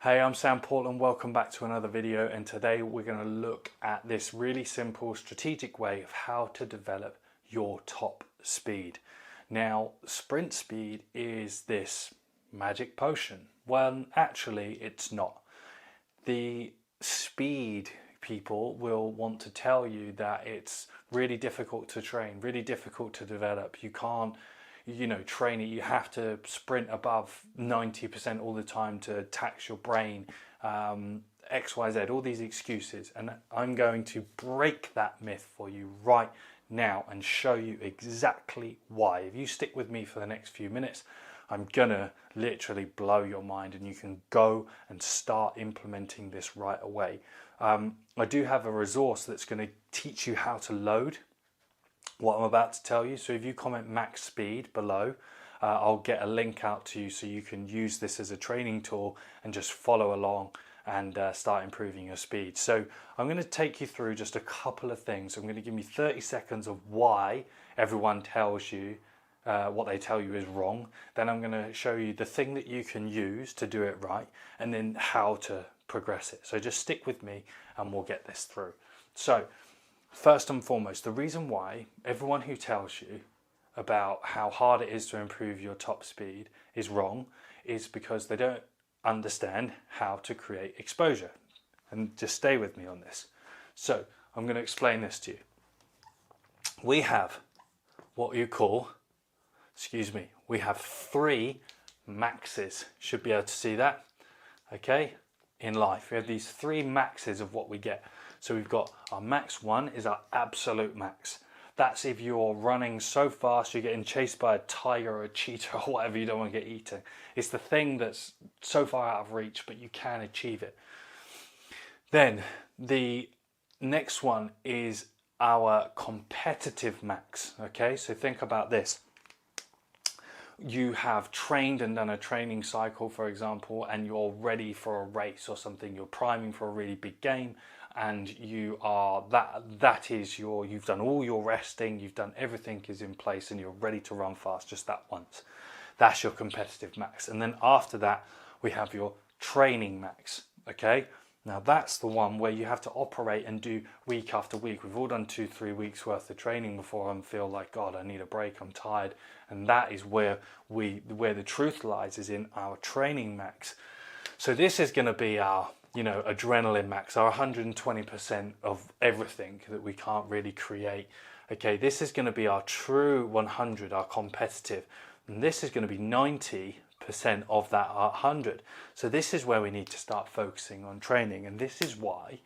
Hey, I'm Sam Portland, welcome back to another video, and today we're going to look at this really simple strategic way of how to develop your top speed. Now, sprint speed is this magic potion. Well, actually it's not. The speed people will want to tell you that it's really difficult to train, really difficult to develop. You can't train it. You have to sprint above 90% all the time to tax your brain, XYZ, all these excuses. And I'm going to break that myth for you right now and show you exactly why. If you stick with me for the next few minutes, I'm gonna literally blow your mind and you can go and start implementing this right away. I do have a resource that's going to teach you how to load what I'm about to tell you. So if you comment max speed below, I'll get a link out to you so you can use this as a training tool and just follow along and start improving your speed. So I'm going to take you through just a couple of things. I'm going to give you 30 seconds of why everyone tells you what they tell you is wrong. Then I'm going to show you the thing that you can use to do it right, and then how to progress it. So just stick with me and we'll get this through. So first and foremost, the reason why everyone who tells you about how hard it is to improve your top speed is wrong is because they don't understand how to create exposure. And just stay with me on this. So I'm going to explain this to you. We have what you call, we have 3 maxes. Should be able to see that, okay? In life, we have these 3 maxes of what we get. So we've got our max 1 is our absolute max. That's if you're running so fast you're getting chased by a tiger or a cheetah or whatever, you don't want to get eaten. It's the thing that's so far out of reach, but you can achieve it. Then the next one is our competitive max. Okay, so think about this. You have trained and done a training cycle, for example, and you're ready for a race or something. You're priming for a really big game, and you are you've done all your resting, you've done everything is in place, and you're ready to run fast just that once. That's your competitive max. And then after that, we have your training max. Okay, now that's the one where you have to operate and do week after week. We've all done 2-3 weeks worth of training before and feel like, God, I need a break, I'm tired. And that is where the truth lies, is in our training max. So this is going to be our adrenaline max, our 120% of everything that we can't really create. Okay, this is going to be our true 100, our competitive, and this is going to be 90% of that 100. So this is where we need to start focusing on training, and this is why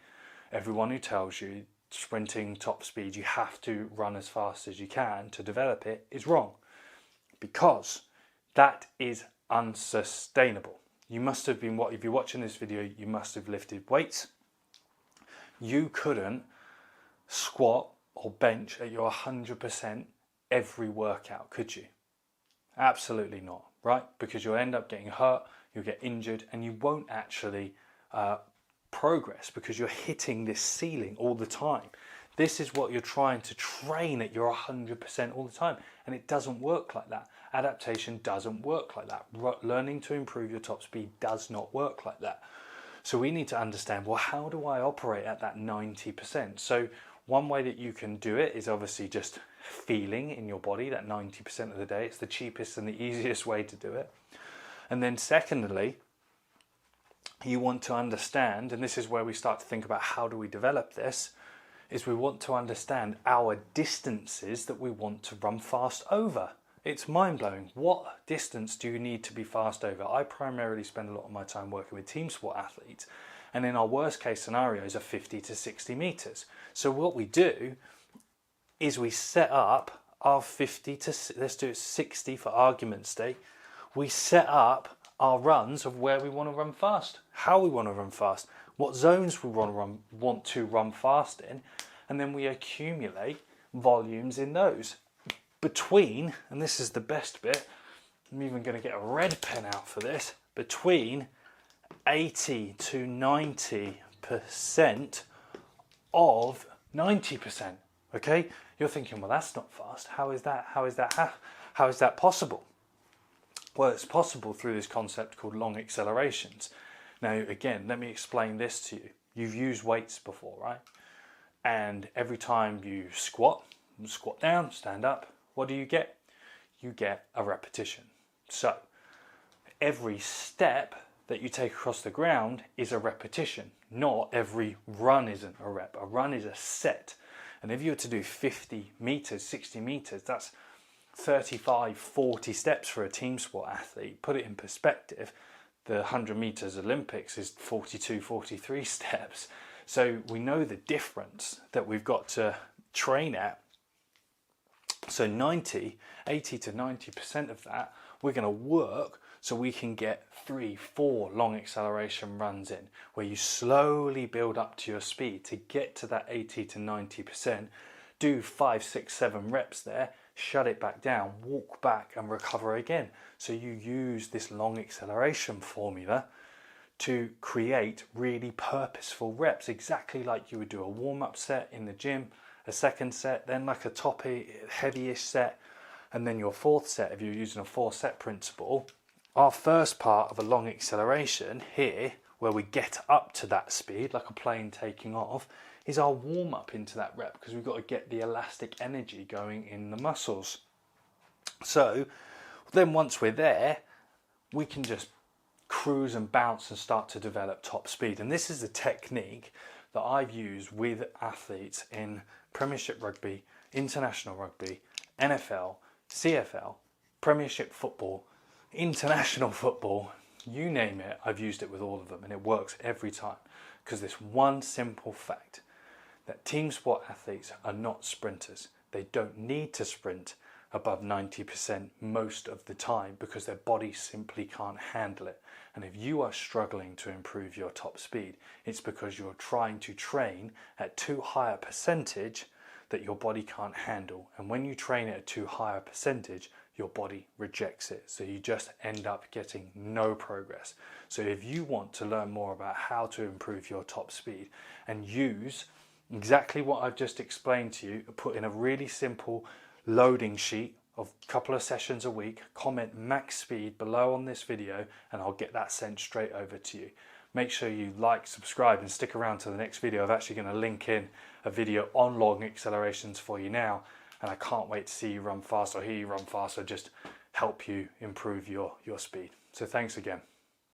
everyone who tells you sprinting top speed, you have to run as fast as you can to develop it, is wrong, because that is unsustainable. You must have been, if you're watching this video, you must have lifted weights. You couldn't squat or bench at your 100% every workout, could you? Absolutely not, right? Because you'll end up getting hurt, you'll get injured, and you won't actually progress because you're hitting this ceiling all the time. This is what you're trying to train at your 100% all the time, and it doesn't work like that. Adaptation doesn't work like that. Learning to improve your top speed does not work like that. So we need to understand, well, how do I operate at that 90%? So one way that you can do it is obviously just feeling in your body that 90% of the day. It's the cheapest and the easiest way to do it. And then secondly, you want to understand, and this is where we start to think about how do we develop this, is we want to understand our distances that we want to run fast over. It's mind-blowing. What distance do you need to be fast over? I primarily spend a lot of my time working with team sport athletes, and in our worst case scenarios are 50 to 60 meters. So what we do is we set up our 50 to, let's do it 60 for argument's sake. We set up our runs of where we want to run fast, how we want to run fast, what zones we want to run fast in, and then we accumulate volumes in those. Between, and this is the best bit, I'm even going to get a red pen out for this, between 80 to 90% of 90%. Okay, you're thinking, well, that's not fast. How is that possible? Well, it's possible through this concept called long accelerations. Now, again, let me explain this to you. You've used weights before, right? And every time you squat down, stand up, what do you get? You get a repetition. So every step that you take across the ground is a repetition. Not every run isn't a rep. A run is a set. And if you were to do 50 meters, 60 meters, that's 35, 40 steps for a team sport athlete. Put it in perspective, the 100 meters Olympics is 42, 43 steps. So we know the difference that we've got to train at. So 80 to 90% of that, we're going to work so we can get 3, 4 long acceleration runs in, where you slowly build up to your speed to get to that 80 to 90%, do 5, 6, 7 reps there, shut it back down, walk back and recover again. So you use this long acceleration formula to create really purposeful reps, exactly like you would do a warm-up set in the gym, a second set, then like a toppy, heavyish set, and then your fourth set if you're using a 4-set principle. Our first part of a long acceleration here, where we get up to that speed, like a plane taking off, is our warm-up into that rep, because we've got to get the elastic energy going in the muscles. So then once we're there, we can just cruise and bounce and start to develop top speed. And this is a technique that I've used with athletes in Premiership Rugby, International Rugby, NFL, CFL, Premiership Football, International Football, you name it, I've used it with all of them, and it works every time, because this one simple fact that team sport athletes are not sprinters. They don't need to sprint above 90% most of the time because their body simply can't handle it. And if you are struggling to improve your top speed, it's because you're trying to train at too high a percentage that your body can't handle. And when you train at a too high a percentage, your body rejects it. So you just end up getting no progress. So if you want to learn more about how to improve your top speed and use exactly what I've just explained to you, put in a really simple loading sheet of a couple of sessions a week, comment max speed below on this video, and I'll get that sent straight over to you. Make sure you like, subscribe, and stick around to the next video. I'm actually going to link in a video on long accelerations for you now, and I can't wait to see you run fast or hear you run fast or just help you improve your speed. So thanks again.